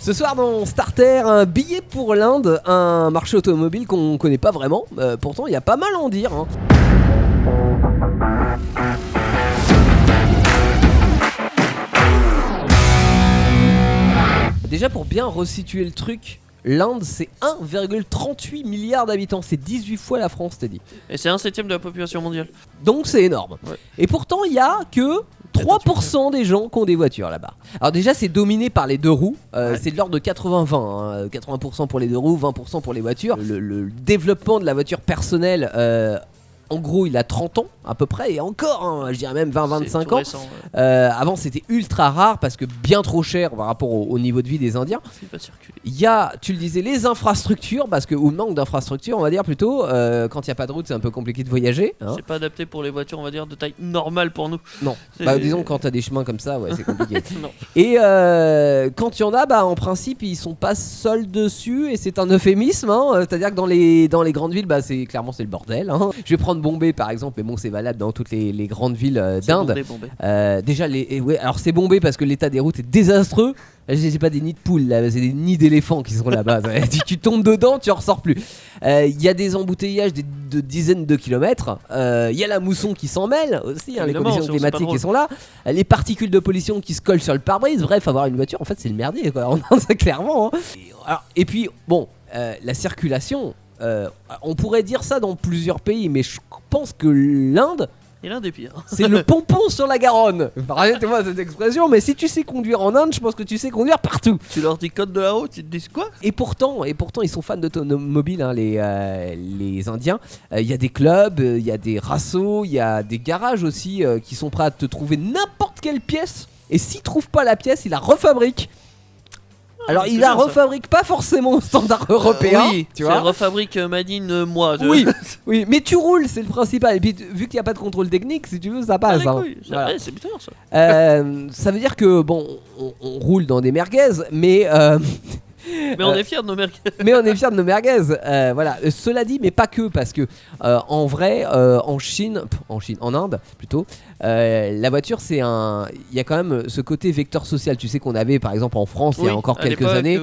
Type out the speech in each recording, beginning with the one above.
Ce soir dans Starter, un billet pour l'Inde, un marché automobile qu'on connaît pas vraiment, pourtant il y a pas mal à en dire. Hein. Déjà pour bien resituer le truc, l'Inde c'est 1,38 milliard d'habitants, c'est 18 fois la France, t'as dit. Et c'est 1/7 de la population mondiale. Donc c'est énorme. Ouais. Et pourtant il y a que 3% des gens qui ont des voitures là-bas. Alors déjà c'est dominé par les deux roues, c'est de l'ordre de 80-20, hein. 80% pour les deux roues, 20% pour les voitures. Le développement de la voiture personnelle, en gros il a 30 ans à peu près, et encore, hein, je dirais même 20-25 ans. Récent, ouais. Avant c'était ultra rare parce que bien trop cher par rapport au niveau de vie des Indiens. Il va circuler. Il y a, tu le disais, les infrastructures, parce que, ou le manque d'infrastructures on va dire plutôt, quand il n'y a pas de route c'est un peu compliqué de voyager. Hein. C'est pas adapté pour les voitures, on va dire, de taille normale pour nous. Non, disons quand t'as des chemins comme ça, ouais, c'est compliqué. Non. Et quand il y en a, en principe ils sont pas seuls dessus, et c'est un euphémisme, hein. C'est-à-dire que dans les grandes villes, c'est clairement c'est le bordel. Hein. Je vais prendre Bombay par exemple, mais bon c'est valable dans toutes les grandes villes d'Inde. Bombay. Déjà alors c'est Bombay parce que l'état des routes est désastreux. C'est pas des nids de poules là, c'est des nids d'éléphants qui sont là-bas. Tu tombes dedans, tu en ressors plus. Il y a des embouteillages de dizaines de kilomètres. Il y a la mousson qui s'en mêle aussi, hein, les conditions climatiques qui sont là. Les particules de pollution qui se collent sur le pare-brise. Bref, avoir une voiture, en fait, c'est le merdier, quoi. C'est clairement. Hein. Et puis, bon, la circulation. On pourrait dire ça dans plusieurs pays, mais je pense que l'Inde. Et l'un des pires. C'est le pompon sur la Garonne. Arrêtez-moi cette expression, mais si tu sais conduire en Inde, je pense que tu sais conduire partout. Tu leur dis code de la route, ils te disent quoi ? Et pourtant, ils sont fans d'automobile, hein, les Indiens. Il y a des clubs, il y a des rassos, il y a des garages aussi qui sont prêts à te trouver n'importe quelle pièce. Et s'ils trouvent pas la pièce, ils la refabriquent. Alors il la refabrique pas forcément au standard européen, oui, tu vois. Refabrique Madine moi. Oui, mais tu roules, c'est le principal. Et puis vu qu'il n'y a pas de contrôle technique, si tu veux, ça passe. Hein. Voilà. C'est bizarre ça. Ça veut dire que bon, on roule dans des merguez, mais mais on est fiers de nos merguez. Mais on est fiers de nos merguez. Voilà. Cela dit, mais pas que, parce que en vrai, en Inde plutôt, la voiture, il y a quand même ce côté vecteur social. Tu sais qu'on avait par exemple en France il y a encore quelques années.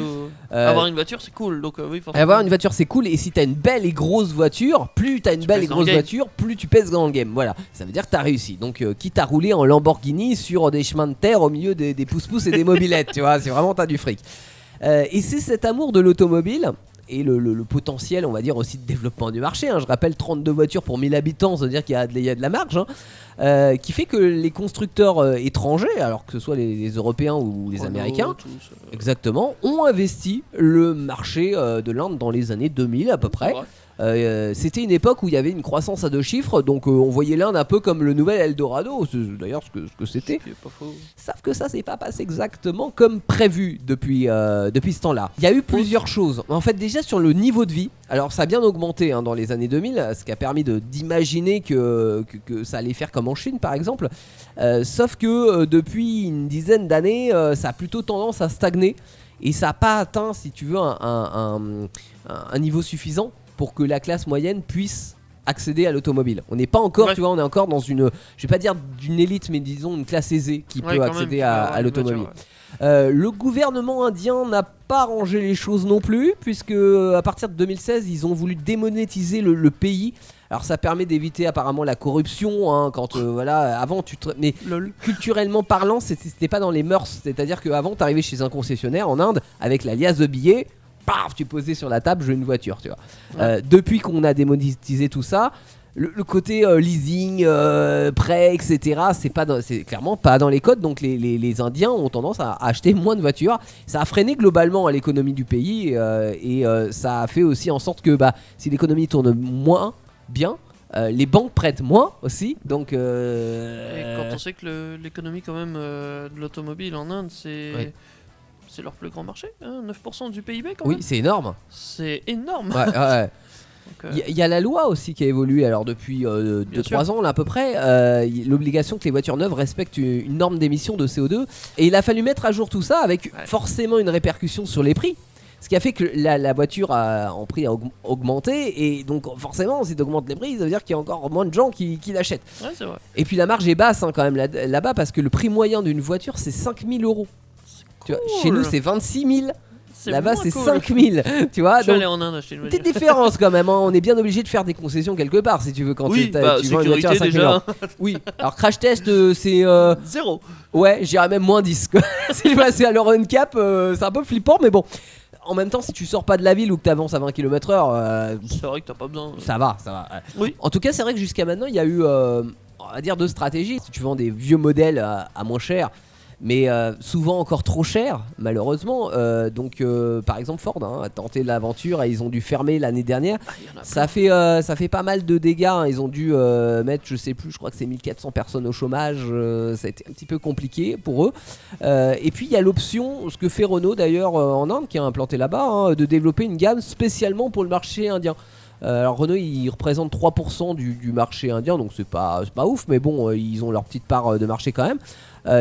Avoir une voiture, c'est cool. Donc oui, forcément. Avoir une voiture, c'est cool. Et si t'as une belle et grosse voiture, plus t'as une belle et grosse voiture, plus tu pèses dans le game. Voilà. Ça veut dire que t'as réussi. Donc quitte à rouler en Lamborghini sur des chemins de terre au milieu des pousse-pousse et des mobylettes, tu vois, c'est vraiment t'as du fric. Et c'est cet amour de l'automobile et le potentiel, on va dire aussi de développement du marché, hein. Je rappelle 32 voitures pour 1000 habitants, ça veut dire qu'il y a de la marge, hein. Qui fait que les constructeurs étrangers, alors que ce soit les Européens ou les Américains, exactement, ont investi le marché de l'Inde dans les années 2000 à peu près. C'était une époque où il y avait une croissance à deux chiffres, donc on voyait l'Inde un peu comme le nouvel Eldorado, c'est d'ailleurs ce que c'était. Sauf que ça s'est pas passé exactement comme prévu depuis ce temps-là. Il y a eu plusieurs choses. En fait, déjà sur le niveau de vie, alors ça a bien augmenté dans les années 2000, ce qui a permis d'imaginer que ça allait faire comme en Chine par exemple. Sauf que depuis une dizaine d'années, ça a plutôt tendance à stagner et ça n'a pas atteint, si tu veux, un niveau suffisant pour que la classe moyenne puisse accéder à l'automobile. On n'est pas encore, tu vois, on est encore dans une, je vais pas dire d'une élite, mais disons une classe aisée qui peut accéder à l'automobile. Le gouvernement indien n'a pas arrangé les choses non plus, puisque à partir de 2016, ils ont voulu démonétiser le pays. Alors ça permet d'éviter apparemment la corruption, hein, quand avant mais culturellement parlant, c'était pas dans les mœurs. C'est-à-dire qu'avant, t'arrivais chez un concessionnaire en Inde avec la liasse de billets. Paf, tu posais sur la table, je veux une voiture, tu vois. Depuis qu'on a démonétisé tout ça, le côté leasing, prêt, etc., c'est clairement pas dans les codes. Donc les Indiens ont tendance à acheter moins de voitures. Ça a freiné globalement l'économie du pays et ça a fait aussi en sorte que si l'économie tourne moins bien, les banques prêtent moins aussi. Donc, et quand on sait que l'économie quand même de l'automobile en Inde, c'est leur plus grand marché, hein, 9% du PIB quand même. Oui, c'est énorme. C'est énorme. Ouais. Il y a la loi aussi qui a évolué alors depuis 2-3 ans là, à peu près, l'obligation que les voitures neuves respectent une norme d'émission de CO2 et il a fallu mettre à jour tout ça avec forcément une répercussion sur les prix. Ce qui a fait que la voiture en prix a augmenté et donc forcément si tu augmentes les prix ça veut dire qu'il y a encore moins de gens qui l'achètent. Ouais, c'est vrai. Et puis la marge est basse quand même là-bas parce que le prix moyen d'une voiture c'est 5 000 €. Tu vois, chez nous c'est 26 000. Là-bas, moins c'est cool. 5000. Tu vois, Je vais aller en Inde acheter une voiture. petite différence quand même. Hein. On est bien obligé de faire des concessions quelque part si tu veux quand tu vends une voiture à 5000 déjà. Oui. Alors crash test, c'est 0. ouais, j'irais même moins 10. Quoi. Si je passais à leur cap, c'est un peu flippant, mais bon. En même temps, si tu sors pas de la ville ou que tu avances à 20 km/h, c'est vrai que t'as pas besoin. Ça va. Oui. En tout cas, c'est vrai que jusqu'à maintenant, il y a eu, on va dire, 2 stratégies. Si tu vends des vieux modèles à moins cher, mais souvent encore trop cher, malheureusement. Donc, par exemple, Ford a tenté l'aventure et ils ont dû fermer l'année dernière. Ça fait pas mal de dégâts. Hein. Ils ont dû mettre, je sais plus, je crois que c'est 1400 personnes au chômage. Ça a été un petit peu compliqué pour eux. Et puis, il y a l'option, ce que fait Renault d'ailleurs en Inde, qui est implanté là-bas, de développer une gamme spécialement pour le marché indien. Alors Renault il représente 3% du marché indien, donc c'est pas ouf, mais bon, ils ont leur petite part de marché quand même.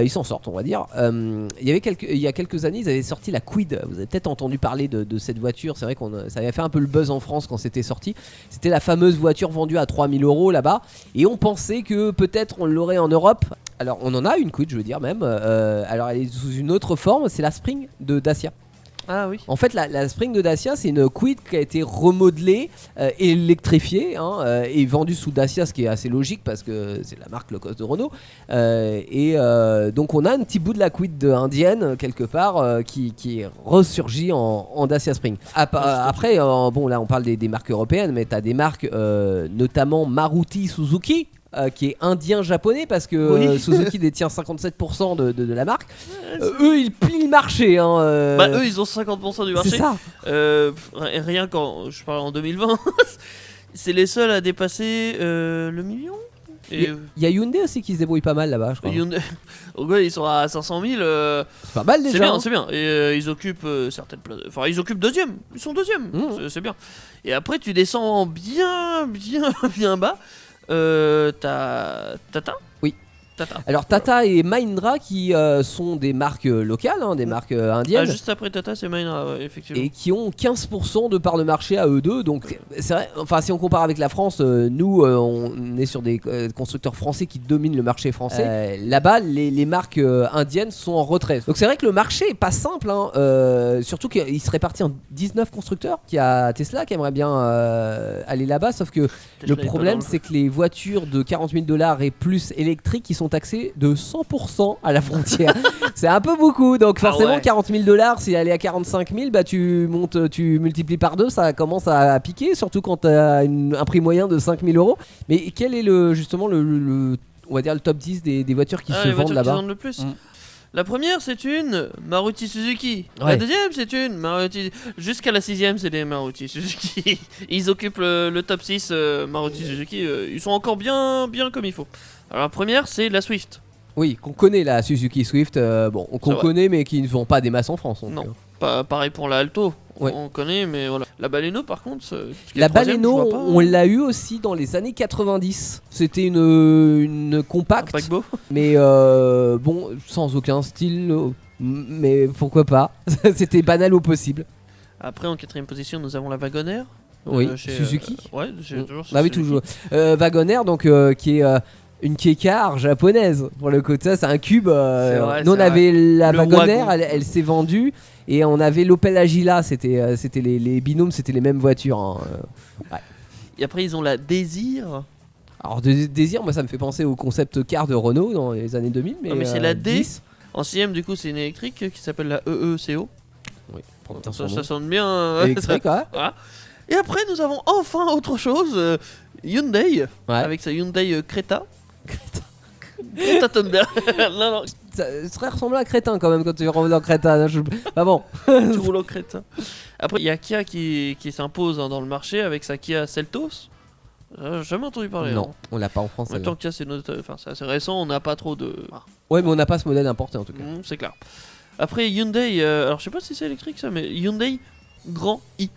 Ils s'en sortent, on va dire. Il y a quelques années, ils avaient sorti la Kwid. Vous avez peut-être entendu parler de cette voiture. C'est vrai ça avait fait un peu le buzz en France quand c'était sorti. C'était la fameuse voiture vendue à 3000 € là-bas. Et on pensait que peut-être on l'aurait en Europe. Alors on en a une Kwid, je veux dire même. Alors elle est sous une autre forme, c'est la Spring de Dacia. Ah oui. En fait, la Spring de Dacia, c'est une Kwid qui a été remodelée, électrifiée, et vendue sous Dacia, ce qui est assez logique parce que c'est la marque low cost de Renault. Donc, on a un petit bout de la Kwid indienne quelque part qui est ressurgi en Dacia Spring. Après, bon, là, on parle des marques européennes, mais tu as des marques, notamment Maruti Suzuki. Qui est indien-japonais parce que Suzuki détient 57% de la marque. Eux, ils plient le marché. Eux, ils ont 50% du marché. C'est ça. Rien quand je parle en 2020, c'est les seuls à dépasser le million. Il y a Hyundai aussi qui se débrouille pas mal là-bas, je crois. Hyundai, ils sont à 500 000. C'est pas mal déjà. C'est bien. Et ils occupent certaines places. Enfin, ils occupent deuxième. Ils sont deuxième. C'est bien. Et après, tu descends bien bas. T'as Tata. Oui. Tata. Alors Tata et Mahindra qui sont des marques locales, des marques indiennes. Juste après Tata, c'est Mahindra, effectivement. Et qui ont 15% de part de marché à eux deux. Donc c'est vrai, enfin si on compare avec la France, nous on est sur des constructeurs français qui dominent le marché français. Là-bas, les marques indiennes sont en retrait. Donc c'est vrai que le marché est pas simple, surtout qu'il se répartit en 19 constructeurs. Qu'il y a Tesla qui aimerait bien aller là-bas, sauf que le problème c'est que les voitures de 40 000 $ et plus électriques qui sont taxées de 100% à la frontière. C'est un peu beaucoup, donc forcément 40 000 $, si elle est à 45 000, bah tu multiplies par 2, ça commence à piquer, surtout quand tu as un prix moyen de 5 000 €. Mais quel est justement on va dire le top 10 des voitures qui se vendent là-bas? Qui vendent le plus. La première, c'est une Maruti Suzuki. Ouais. La deuxième, c'est une Maruti. Jusqu'à la sixième, c'est des Maruti Suzuki. Ils occupent le top 6 Maruti Suzuki. Ils sont encore bien comme il faut. Alors la première, c'est la Swift. Oui, qu'on connaît la Suzuki Swift. Qu'on connaît, mais qui ne vend pas des masses en France. Non. Pareil pour la Alto. Ouais. On connaît, mais voilà. La Baleno, par contre, la Baleno, on l'a eu aussi dans les années 90. C'était une compacte, un paquebot. Mais bon, sans aucun style. Mais pourquoi pas? C'était banal au possible. Après, en quatrième position, nous avons la Wagonaire. Oui, Suzuki. Ouais, toujours. Bah oui, toujours. Wagonaire, donc qui est une K-car japonaise. Pour le coup, ça, c'est un cube. Nous, on avait la Wagonaire, elle s'est vendue. Et on avait l'Opel Agila, c'était les binômes, c'était les mêmes voitures. Ouais. Et après, ils ont la Désir. Alors, Désir, moi, ça me fait penser au concept car de Renault dans les années 2000. Mais c'est la D. 10. En sixième, du coup, c'est une électrique qui s'appelle la EECO. Oui, ça sonne bien. Électrique, ouais. Voilà. Et après, nous avons enfin autre chose. Hyundai, avec sa Hyundai Creta. Creta Thunderbird. non. Ça serait ressemblant à Crétin quand même quand tu roules en Creta. Bah bon. Tu roules en Creta. Après, il y a Kia qui s'impose dans le marché avec sa Kia Seltos. J'ai jamais entendu parler. Non, on l'a pas en France. En même temps, Kia, c'est assez récent, on n'a pas trop de. Ouais, mais on n'a pas ce modèle importé en tout cas. C'est clair. Après, Hyundai, alors je sais pas si c'est électrique ça, mais Hyundai Grand i.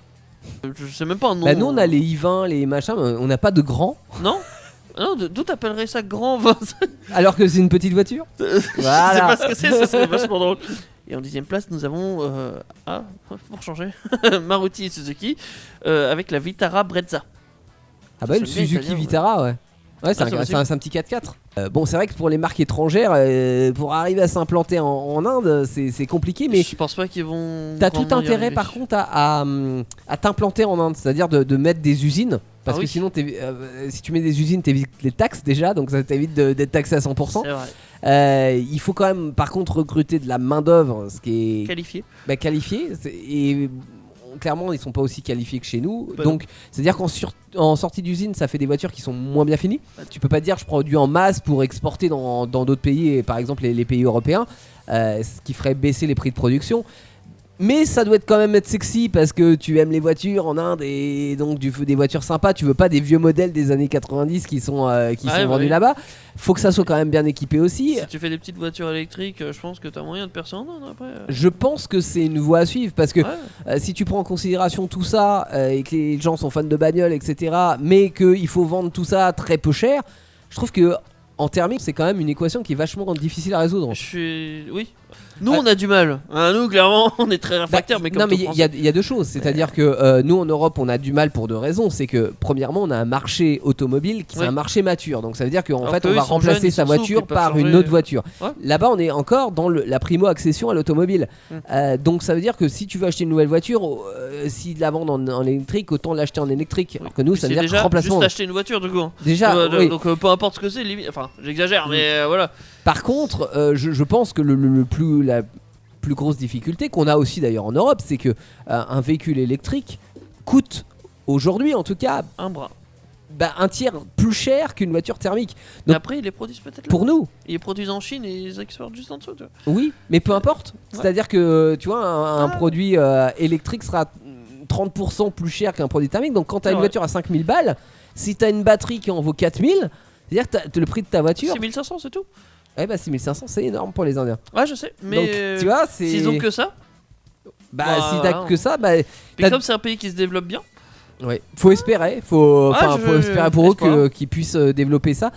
Je sais même pas un nom. Bah, nous on a les i20, les machins, mais on n'a pas de grand. Non. Non, d'où t'appellerais ça grand? Alors que c'est une petite voiture. Voilà. Je sais pas ce que c'est, ça serait vachement drôle. Et en 10ème place, nous avons, pour changer, Maruti Suzuki avec la Vitara Brezza. Ah bah une Suzuki Vitara, ouais. Ouais, c'est un petit 4x4. Bon, c'est vrai que pour les marques étrangères, pour arriver à s'implanter en Inde, c'est compliqué, mais je pense pas qu'ils vont. t'as tout intérêt par contre à t'implanter en Inde, c'est-à-dire de mettre des usines. Parce que sinon, si tu mets des usines, t'évites les taxes déjà, donc ça t'évite d'être taxé à 100%. C'est vrai. Il faut quand même, par contre, recruter de la main-d'œuvre, ce qui est qualifié. Qualifié. Et clairement, ils sont pas aussi qualifiés que chez nous. Bah donc, c'est-à-dire qu'en sortie d'usine, ça fait des voitures qui sont moins bien finies. Tu peux pas dire je produis en masse pour exporter dans d'autres pays, et par exemple les pays européens, ce qui ferait baisser les prix de production. Mais ça doit quand même être sexy parce que tu aimes les voitures en Inde et donc des voitures sympas. Tu veux pas des vieux modèles des années 90 qui sont vendus là-bas. Faut que ça soit quand même bien équipé aussi. Si tu fais des petites voitures électriques, je pense que t'as moyen de percer en Inde après. Je pense que c'est une voie à suivre parce que si tu prends en considération tout ça et que les gens sont fans de bagnoles, etc., mais qu'il faut vendre tout ça très peu cher, je trouve que en thermique, c'est quand même une équation qui est vachement difficile à résoudre. Oui. Nous, on a du mal. Nous, clairement, on est très réfractaires. Mais non, mais il y a deux choses. C'est-à-dire que nous, en Europe, on a du mal pour deux raisons. C'est que, premièrement, on a un marché automobile qui est un marché mature. Donc, ça veut dire qu'en fait, on va remplacer sa voiture par une autre voiture. Là-bas, on est encore dans la primo-accession à l'automobile. Donc, ça veut dire que si tu veux acheter une nouvelle voiture, si la vendent en électrique, autant l'acheter en électrique. Alors que nous, ça veut dire déjà remplacement. Juste acheter une voiture, du coup. Déjà, donc peu importe ce que c'est, limite. Enfin, j'exagère, mais voilà. Par contre, je pense que la plus grosse difficulté qu'on a aussi d'ailleurs en Europe, c'est que un véhicule électrique coûte aujourd'hui en tout cas un tiers plus cher qu'une voiture thermique. Donc, mais après ils les produisent peut-être là. Pour nous, ils les produisent en Chine et ils exportent juste en dessous. Tu vois. Oui, mais peu importe. C'est-à-dire que tu vois un produit électrique sera 30% plus cher qu'un produit thermique. Donc quand tu as une voiture à 5000 balles, si tu as une batterie qui en vaut 4000, c'est-à-dire que le prix de ta voiture 6500, c'est tout. 6500, c'est énorme pour les Indiens. Ouais, je sais, mais donc, tu vois, s'ils ont que ça, si t'as que ça, comme c'est un pays qui se développe bien, faut espérer, faut espérer pour eux qu'ils puissent développer ça.